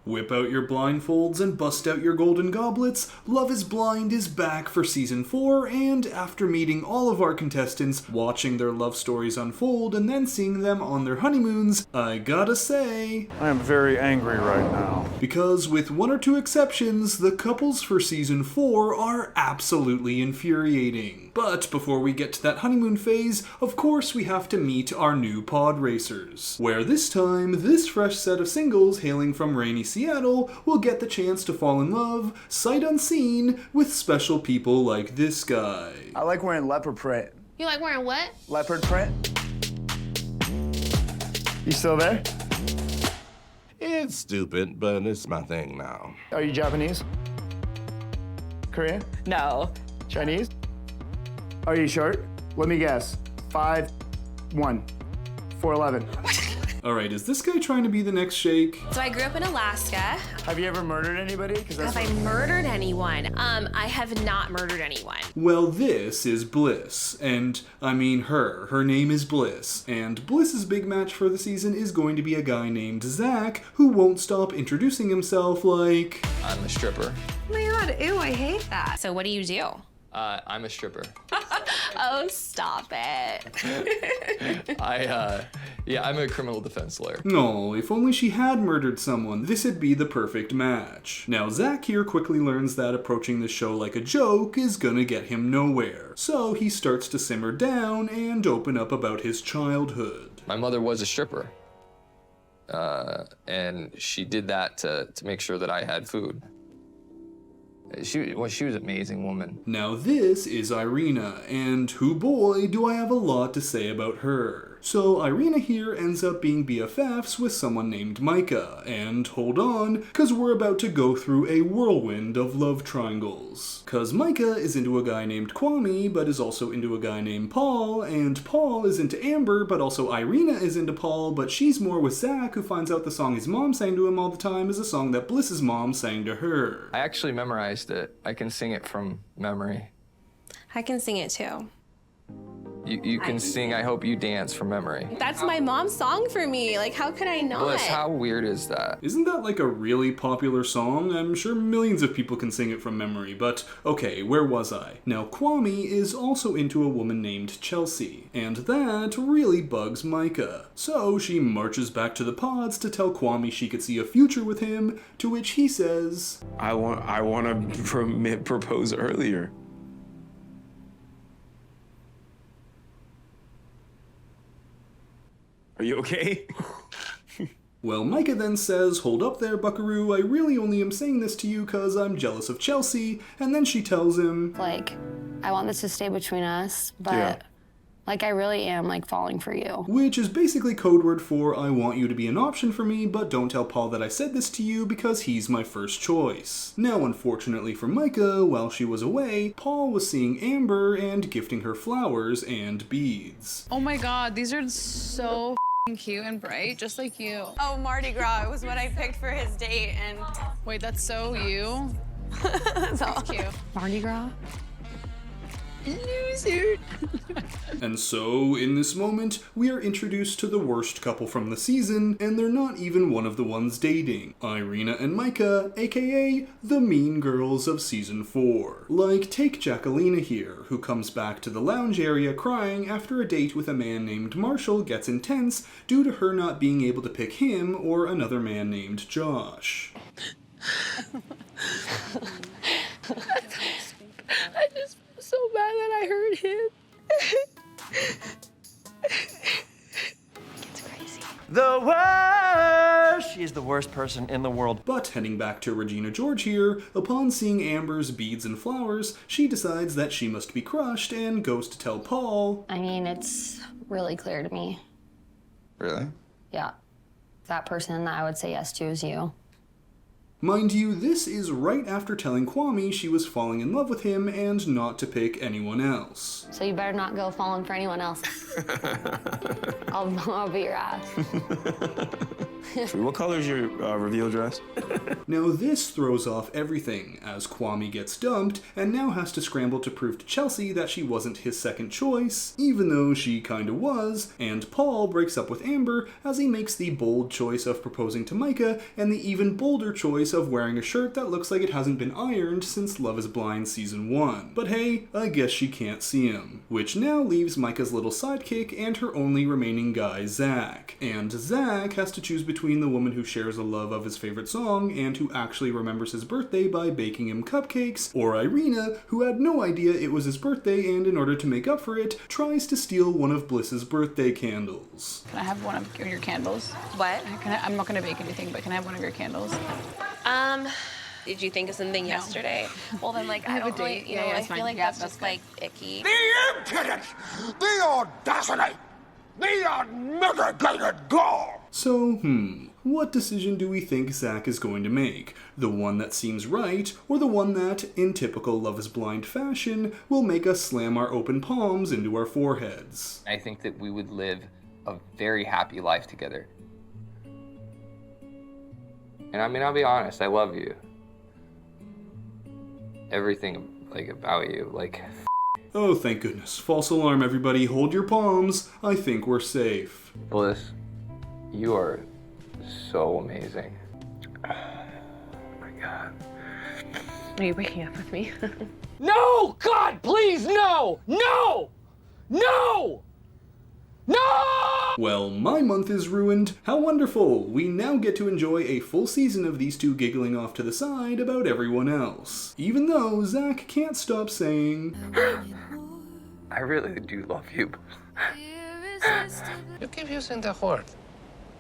Whip out your blindfolds and bust out your golden goblets. Love is Blind is back for season 4, and after meeting all of our contestants, watching their love stories unfold, and then seeing them on their honeymoons, I gotta say, I am very angry right now. Because with one or two exceptions, the couples for season 4 are absolutely infuriating. But before we get to that honeymoon phase, of course we have to meet our new pod racers, where this time, this fresh set of singles hailing from rainy Seattle will get the chance to fall in love, sight unseen, with special people like this guy. I like wearing leopard print. You like wearing what? Leopard print. You still there? It's stupid, but it's my thing now. Are you Japanese? Korean? No. Chinese? Are you short? Let me guess. 5'1", 4'11". Alright, is this guy trying to be the next Shake? So I grew up in Alaska. Have you ever murdered anybody? Have I murdered anyone? I have not murdered anyone. Well, this is Bliss, and I mean her. Her name is Bliss, and Bliss's big match for the season is going to be a guy named Zach, who won't stop introducing himself like... I'm a stripper. Oh my god, ew, I hate that. So what do you do? I'm a stripper. Oh, stop it. I'm a criminal defense lawyer. No, if only she had murdered someone, this'd be the perfect match. Now, Zach here quickly learns that approaching the show like a joke is gonna get him nowhere. So he starts to simmer down and open up about his childhood. My mother was a stripper. And she did that to make sure that I had food. She was an amazing woman. Now this is Irina, and hoo boy do I have a lot to say about her. So Irina here ends up being BFFs with someone named Micah, and hold on, cause we're about to go through a whirlwind of love triangles. Cause Micah is into a guy named Kwame, but is also into a guy named Paul, and Paul is into Amber, but also Irina is into Paul, but she's more with Zach, who finds out the song his mom sang to him all the time is a song that Bliss's mom sang to her. I actually memorized it. I can sing it from memory. I can sing it too. You can sing I Hope You Dance from memory. That's my mom's song for me. Like, how could I not? Bliss, how weird is that? Isn't that like a really popular song? I'm sure millions of people can sing it from memory, but okay, where was I? Now, Kwame is also into a woman named Chelsea, and that really bugs Micah. So she marches back to the pods to tell Kwame she could see a future with him, to which he says, I want to propose earlier. Are you okay? Well, Micah then says, hold up there, buckaroo, I really only am saying this to you cause I'm jealous of Chelsea, and then she tells him, like, I want this to stay between us, but, Yeah. like, I really am, like, falling for you. which is basically code word for I want you to be an option for me, but don't tell Paul that I said this to you because he's my first choice. Now, unfortunately for Micah, while she was away, Paul was seeing Amber and gifting her flowers and beads. Oh my god, these are so cute and bright, just like you. Oh, Mardi Gras was what I picked for his date, and... Wait, that's so you? That's all. Cute. Mardi Gras? Loser. And so, in this moment, we are introduced to the worst couple from the season, and they're not even one of the ones dating. Irina and Micah, aka the mean girls of season 4. Like, take Jackelina here, who comes back to the lounge area crying after a date with a man named Marshall gets intense due to her not being able to pick him or another man named Josh. I just feel so bad that I hurt him. It's crazy. The worst! She is the worst person in the world. But heading back to Regina George here, upon seeing Amber's beads and flowers, she decides that she must be crushed and goes to tell Paul. I mean, it's really clear to me. Really? Yeah. That person that I would say yes to is you. Mind you, this is right after telling Kwame she was falling in love with him and not to pick anyone else. So you better not go falling for anyone else. I'll beat your ass. What color is your reveal dress? Now this throws off everything, as Kwame gets dumped and now has to scramble to prove to Chelsea that she wasn't his second choice, even though she kinda was, and Paul breaks up with Amber as he makes the bold choice of proposing to Micah and the even bolder choice of wearing a shirt that looks like it hasn't been ironed since Love is Blind Season 1. But hey, I guess she can't see him. Which now leaves Micah's little sidekick and her only remaining guy, Zach. And Zach has to choose between the woman who shares a love of his favorite song and who actually remembers his birthday by baking him cupcakes, or Irina, who had no idea it was his birthday and in order to make up for it, tries to steal one of Bliss's birthday candles. Can I have one of your candles? What? I'm not gonna bake anything, but can I have one of your candles? Did you think of something yesterday? Well, then, like, I don't really, you know, I feel like that's just, like, icky. The impudence! The audacity! The unmitigated gall! So, what decision do we think Zach is going to make? The one that seems right, or the one that, in typical Love is Blind fashion, will make us slam our open palms into our foreheads? I think that we would live a very happy life together. And I mean, I'll be honest, I love you. Everything, like, about you, like... Oh, thank goodness. False alarm, everybody. Hold your palms. I think we're safe. Bliss, you are so amazing. Oh my God. Are you breaking up with me? No! God, please, no! No! No! No! Well, my month is ruined. How wonderful! We now get to enjoy a full season of these two giggling off to the side about everyone else. Even though Zach can't stop saying, I really do love you. You keep using the word.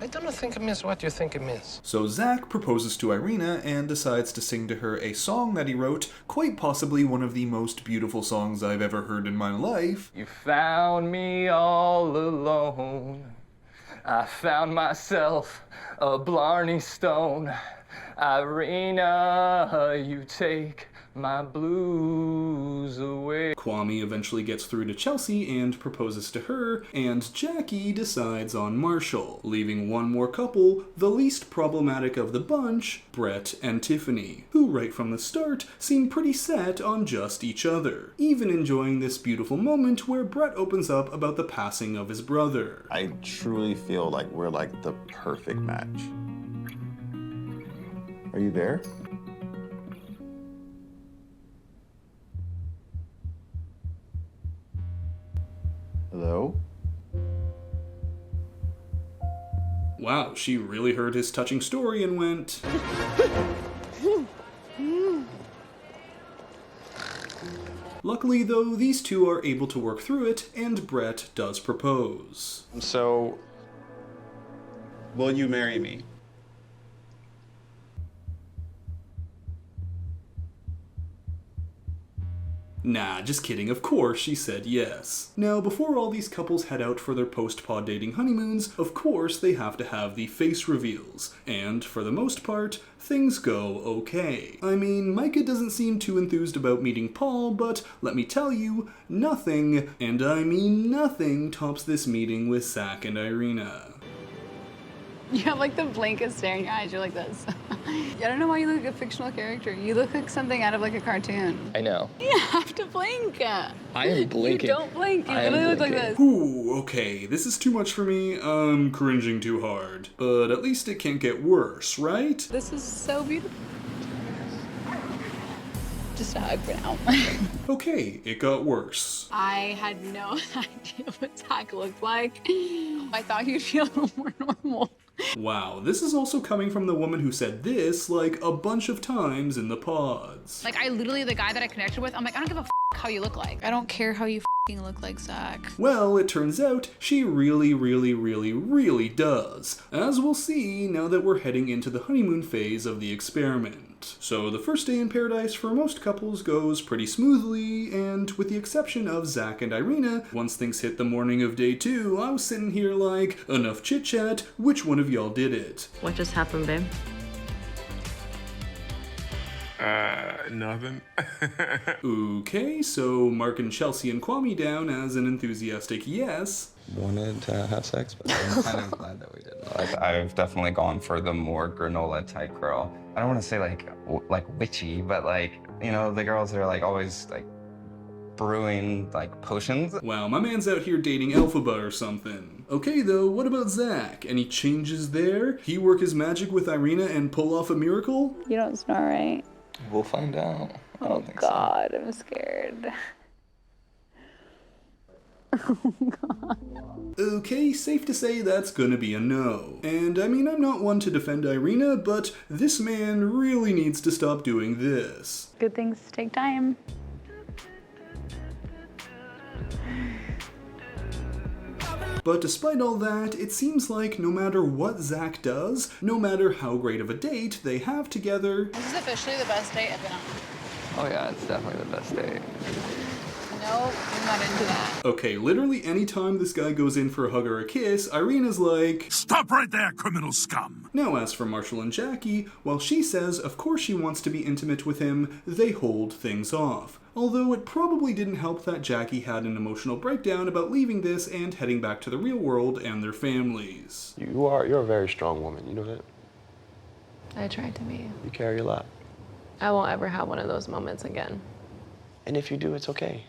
I don't think it means what you think it means. So Zach proposes to Irina and decides to sing to her a song that he wrote, quite possibly one of the most beautiful songs I've ever heard in my life. You found me all alone. I found myself a Blarney Stone. Irina, you take my blues away. Kwame eventually gets through to Chelsea and proposes to her, and Jackie decides on Marshall, leaving one more couple, the least problematic of the bunch, Brett and Tiffany, who right from the start seem pretty set on just each other, even enjoying this beautiful moment where Brett opens up about the passing of his brother. I truly feel like we're like the perfect match. Are you there? Hello? Wow, she really heard his touching story and went... Luckily, though, these two are able to work through it, and Brett does propose. So, will you marry me? Nah, just kidding, of course she said yes. Now, before all these couples head out for their post-pod dating honeymoons, of course they have to have the face reveals, and for the most part, things go okay. I mean, Micah doesn't seem too enthused about meeting Paul, but let me tell you, nothing, and I mean nothing, tops this meeting with Zach and Irina. You have like the blankest stare in your eyes. You're like this. I don't know why you look like a fictional character. You look like something out of like a cartoon. I know. You have to blink. I am blinking. You don't blink. You literally look like this. Ooh, okay, this is too much for me. I'm cringing too hard. But at least it can't get worse, right? This is so beautiful. Just a hug for now. Okay, it got worse. I had no idea what Zach looked like. I thought you'd feel a little more normal. Wow, this is also coming from the woman who said this like a bunch of times in the pods. Like, I literally, the guy that I connected with, I'm like, I don't give a f how you look like. I don't care how you look like, Zach. Well, it turns out she really does, as we'll see now that we're heading into the honeymoon phase of the experiment. So the first day in paradise for most couples goes pretty smoothly, and with the exception of Zach and Irina, once things hit the morning of day 2, I was sitting here like, enough chit chat, which one of y'all did it? What just happened, babe? Nothing. Okay, so marking Chelsea and Kwame down as an enthusiastic yes. Wanted to have sex, but I'm kind of glad that we didn't. I've definitely gone for the more granola type girl. I don't want to say like witchy, but like, you know, the girls that are like always like brewing like potions. Wow, my man's out here dating Elphaba or something. Okay though, what about Zach? Any changes there? He work his magic with Irina and pull off a miracle? You don't snore, right? We'll find out. I don't think God, I'm scared. Oh, God. Okay, safe to say that's gonna be a no. And I mean, I'm not one to defend Irina, but this man really needs to stop doing this. Good things take time. But despite all that, it seems like no matter what Zach does, no matter how great of a date they have together... This is officially the best date I've been on. Oh yeah, it's definitely the best date. No, I'm not into that. Okay, literally anytime this guy goes in for a hug or a kiss, Irina's like, "Stop right there, criminal scum!" Now as for Marshall and Jackie, while she says of course she wants to be intimate with him, they hold things off. Although it probably didn't help that Jackie had an emotional breakdown about leaving this and heading back to the real world and their families. You're a very strong woman, you know that? I tried to be. You carry a lot. I won't ever have one of those moments again. And if you do, it's okay.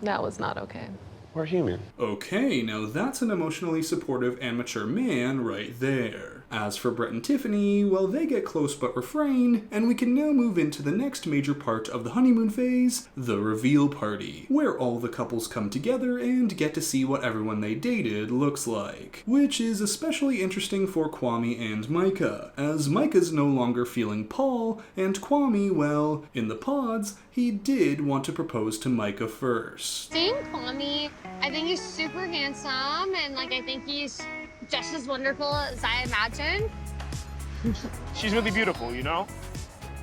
That was not okay. We're human. Okay, now that's an emotionally supportive and mature man right there. As for Brett and Tiffany, well, they get close but refrain, and we can now move into the next major part of the honeymoon phase, the reveal party, where all the couples come together and get to see what everyone they dated looks like. Which is especially interesting for Kwame and Micah, as Micah's no longer feeling Paul, and Kwame, well, in the pods, he did want to propose to Micah first. Seeing Kwame, I think he's super handsome, and like I think he's just as wonderful as I imagined. She's really beautiful, you know?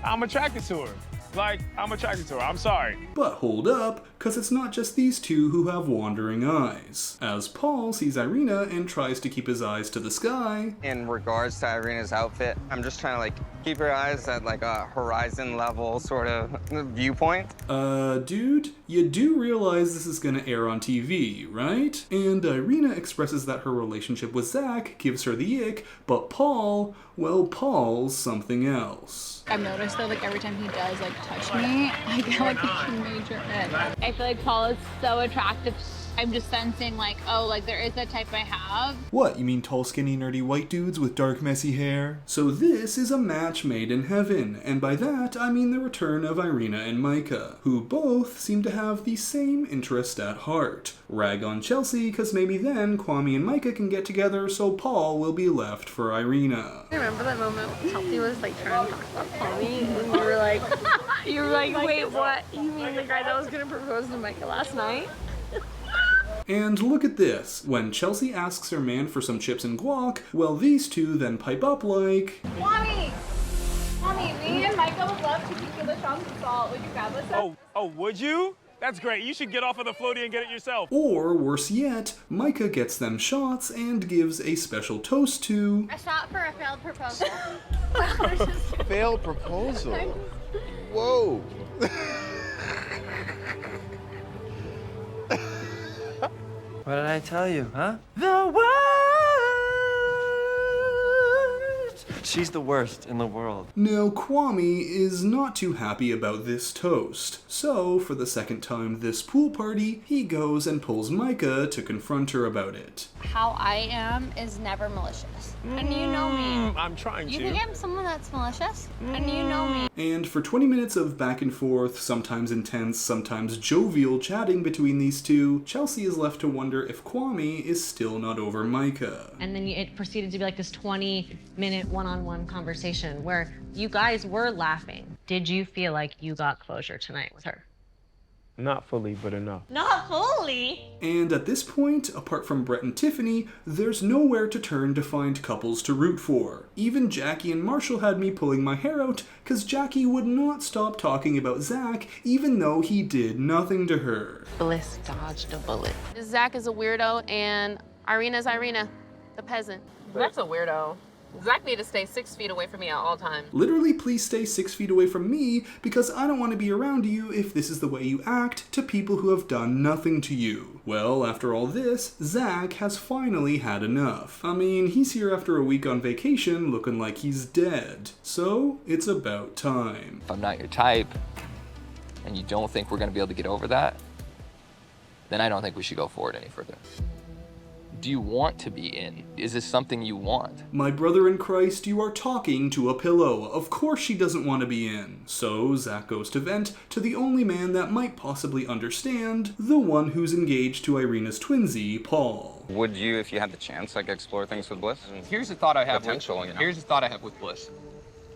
I'm attracted to her. I'm sorry. But hold up, cause it's not just these two who have wandering eyes. As Paul sees Irina and tries to keep his eyes to the sky. In regards to Irina's outfit, I'm just trying to like keep her eyes at like a horizon level sort of viewpoint. Dude, you do realize this is gonna air on TV, right? And Irina expresses that her relationship with Zach gives her the ick, but Paul, well, Paul's something else. I've noticed though, like every time he does like touch me, I get like a major ick. I feel like Paul is so attractive. I'm just sensing like, oh, like there is that type I have. What, you mean tall, skinny, nerdy white dudes with dark, messy hair? So this is a match made in heaven, and by that I mean the return of Irina and Micah, who both seem to have the same interest at heart. Rag on Chelsea, cause maybe then Kwame and Micah can get together so Paul will be left for Irina. I remember that moment when Chelsea was like trying to talk about Kwame, and you were like, wait, what? You mean the guy that was gonna propose to Micah last night? And look at this. When Chelsea asks her man for some chips and guac, well, these two then pipe up like, Kwame! Kwame, me and Micah would love to keep you the chunks of salt. Would you grab us? Oh, would you? That's great. You should get off of the floaty and get it yourself. Or worse yet, Micah gets them shots and gives a special toast to A shot for a failed proposal. Failed proposal? Whoa. What did I tell you, huh? The worst! She's the worst in the world. Now, Kwame is not too happy about this toast. So, for the second time this pool party, he goes and pulls Micah to confront her about it. How I am is never malicious. And you know me. I'm trying to. You think I'm someone that's malicious? And you know me. And for 20 minutes of back and forth, sometimes intense, sometimes jovial chatting between these two, Chelsea is left to wonder if Kwame is still not over Micah. And then it proceeded to be like this 20-minute one-on-one conversation where you guys were laughing. Did you feel like you got closure tonight with her? Not fully, but enough. Not fully? And at this point, apart from Brett and Tiffany, there's nowhere to turn to find couples to root for. Even Jackie and Marshall had me pulling my hair out, cause Jackie would not stop talking about Zach, even though he did nothing to her. Bliss dodged a bullet. Zach is a weirdo, and Irina's Irina, the peasant. That's a weirdo. Zach need to stay 6 feet away from me at all times. Literally, please stay 6 feet away from me because I don't want to be around you if this is the way you act to people who have done nothing to you. Well, after all this, Zach has finally had enough. I mean, he's here after a week on vacation looking like he's dead. So, it's about time. If I'm not your type, and you don't think we're gonna be able to get over that, then I don't think we should go forward any further. Do you want to be in? Is this something you want? My brother in Christ, you are talking to a pillow. Of course she doesn't want to be in. So Zach goes to vent to the only man that might possibly understand, the one who's engaged to Irina's twinsy, Paul. Would you, if you had the chance, like explore things with Bliss? Here's the thought I have. Potential, you know? Here's the thought I have with Bliss.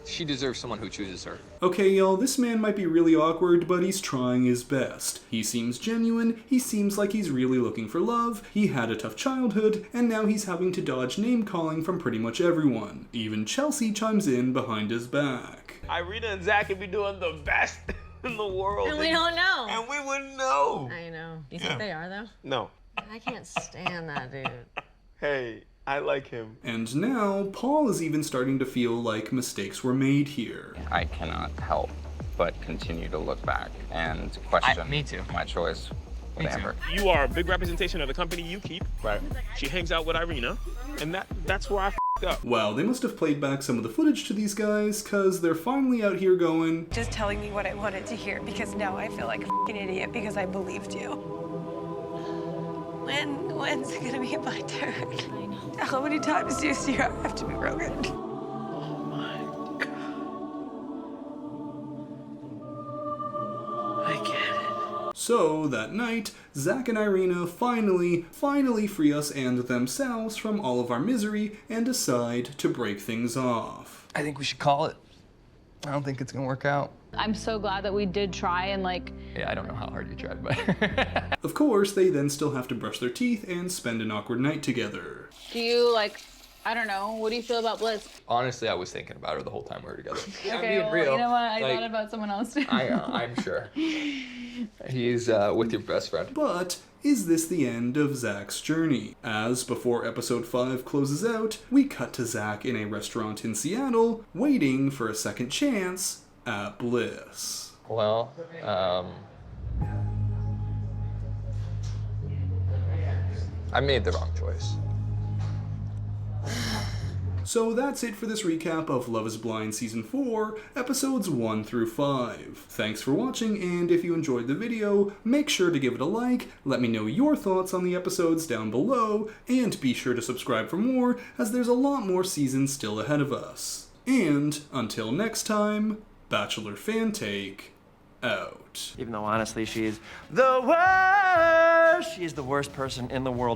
She deserves someone who chooses her. Okay, y'all, this man might be really awkward, but he's trying his best. He seems genuine, he seems like he's really looking for love, he had a tough childhood, and now he's having to dodge name-calling from pretty much everyone. Even Chelsea chimes in behind his back. Irina and Zach could be doing the best in the world. And we don't know. And we wouldn't know. I know. You think they are, though? No. I can't stand that dude. Hey, I like him. And now, Paul is even starting to feel like mistakes were made here. I cannot help but continue to look back and question me too. My choice with Amber. You are a big representation of the company you keep. Right. She hangs out with Irina, and that's where I f***ed up. Wow, they must have played back some of the footage to these guys, cause they're finally out here going, Just telling me what I wanted to hear because now I feel like a f***ing idiot because I believed you. When's it gonna be my turn? I know. How many times do you see her have to be broken? Oh my God. I get it. So, that night, Zach and Irina finally free us and themselves from all of our misery and decide to break things off. I think we should call it. I don't think it's gonna work out. I'm so glad that we did try and Yeah, I don't know how hard you tried, but... Of course, they then still have to brush their teeth and spend an awkward night together. Do you I don't know, what do you feel about Bliss? Honestly, I was thinking about her the whole time we were together. Okay, I'm being well, real. you know what? I thought about someone else too. I'm sure. He's with your best friend. But is this the end of Zach's journey? As before episode 5 closes out, we cut to Zach in a restaurant in Seattle, waiting for a second chance at Bliss. Well, I made the wrong choice. So that's it for this recap of Love is Blind Season 4, Episodes 1 through 5. Thanks for watching, and if you enjoyed the video, make sure to give it a like, let me know your thoughts on the episodes down below, and be sure to subscribe for more, as there's a lot more seasons still ahead of us. And, until next time, Bachelor Fan Take, out. Even though honestly she is the worst. She is the worst person in the world.